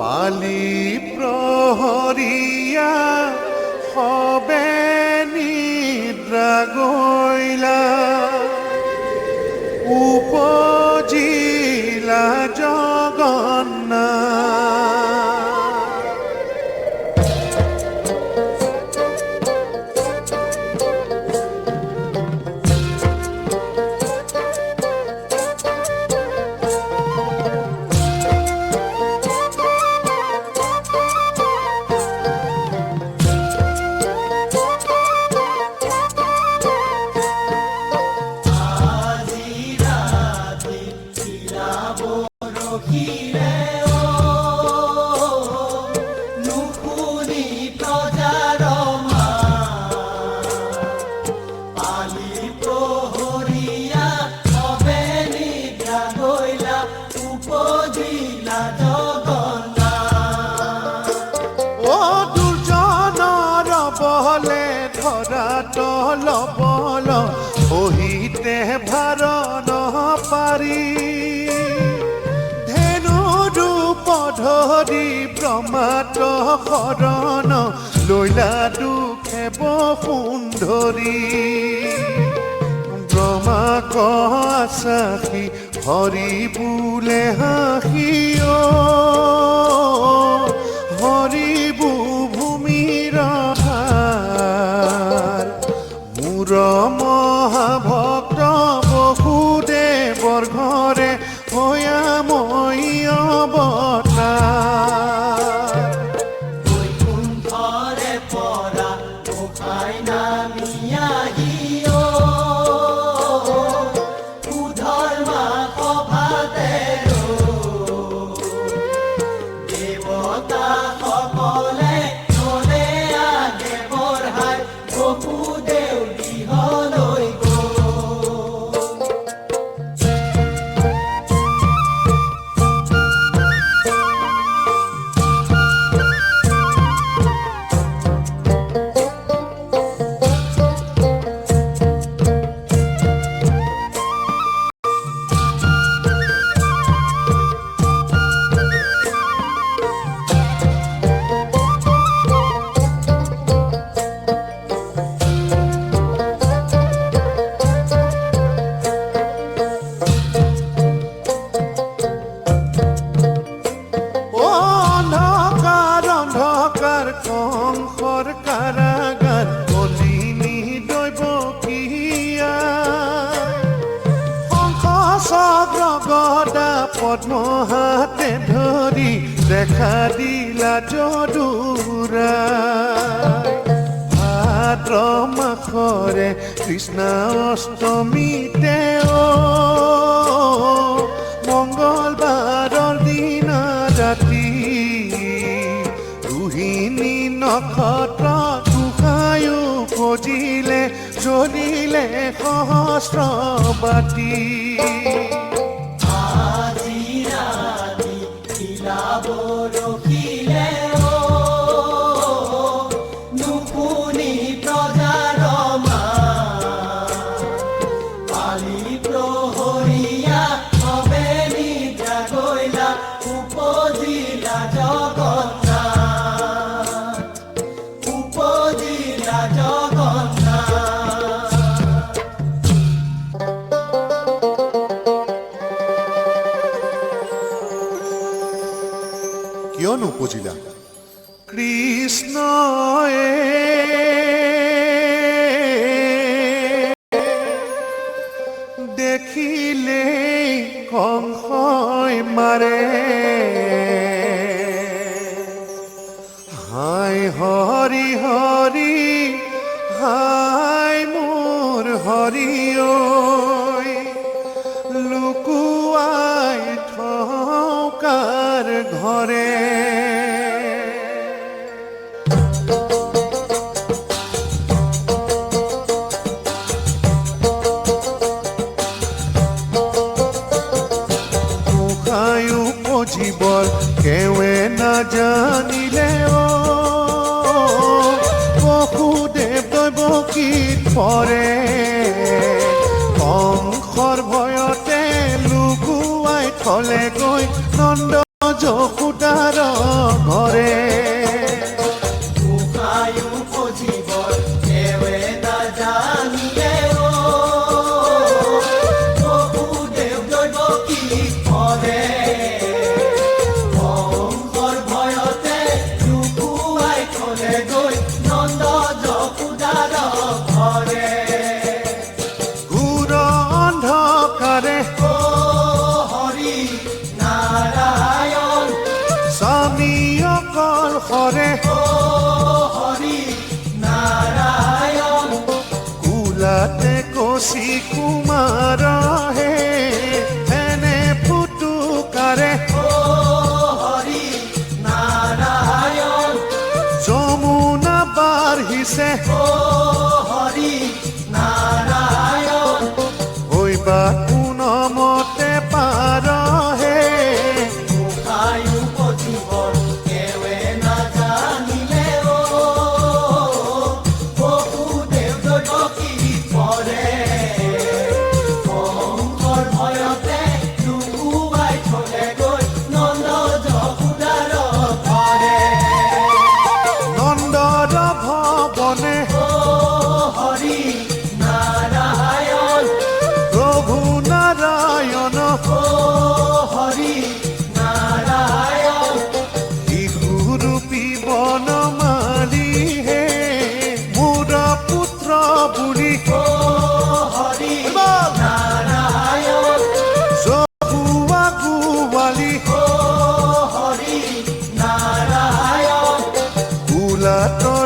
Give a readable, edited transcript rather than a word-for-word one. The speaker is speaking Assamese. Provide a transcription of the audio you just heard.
পালি প্ৰহৰীয়া সবে নিদ্ৰা গইলা উপজিলা জগন্নাথ। লবল বহিতে ভাৰ নপাৰি ধেনু ৰূপ ধৰি ব্ৰহ্মাত শৰণ লৈলা দুখেব সুন্দৰী ব্ৰহ্মাক আচাসি হৰি বোলে হাঁহি হৰি ভূমিৰ মহাভক্ত বসুদেৱৰ ঘৰে ভয়াময় অৱতাৰ বৈকুণ্ঠৰে পৰা গোসাই নামি আহি সুধৰ্মা সভাতে দেৱতা সকলে চলে আগে বঢ়াই বসুদেৱ কংসৰ কাৰাগাৰ কলিনী দৈৱকীয়া শংখ চক্ৰ গদা পদ্ম হাতে ধৰি দেখা দিলা যদুৰা ভাদ্ৰ মাসৰে কৃষ্ণ অষ্টমীতে মংগলবাৰৰ দিনা ৰাতি নক্ষত্ৰ দুখায়ো খজিলে জ্বলিলে সহস্ৰবাতি আজি ৰাতি খিলাব ৰখিলে নুশুনি প্ৰজাৰ পালি প্ৰহৰীয়া সবে নিদ্ৰা গইলা উপজিলা জগন্নাথ কিয় নুপুজিলা? কৃষ্ণয়ে দেখিলে কংসই মাৰে হাই হৰি হৰি হাই মোৰ হৰি লুকুৱাই থকাৰ ঘৰে জীবন কেৱে নাজানিলে বসুদেৱ দৈৱকীত পৰে কংসৰ ভয়তে লুকুৱাই থলে গৈ নন্দ যশোদাৰ ঘৰে গোসাঁই উপজীৱৰ এৱে নাজানিলে বসুদেৱ দৈৱকী কৰে কংসৰ ভয়তে লুকুৱাই থলেগৈ নন্দ যশোদাৰ ঘৰে ঘোৰ অন্ধকাৰে হৰি নাৰায়ণ স্বামী অকল সৰে হৰি নাৰায়ণ কুলাতে কচি কুমাৰ হে এনে ফুটুকাৰে হৰি নাৰায়ণ যমুনা বাঢ়িছে হৰি নাৰায়ণ হৈবা কোনমতে পাৰ হে গোসাঁই উপজীৱৰ এৱে নাজানিলে বসুদেৱ দৈৱকী কৰে কংসৰ ভয়তে লুকুৱাই থলেগৈ নন্দ যশোদাৰ ঘৰে নন্দৰ ভৱনে হৰি নাৰায়ণ প্ৰভু নাৰায়ণ হৰি নাৰায়ণ শিশুৰূপী বনমালী হে মোৰ পুত্ৰ বুলি হৰি নাৰায়ণ জহুৱা গোৱালী হৰি নাৰায়ণ কুলাতৰ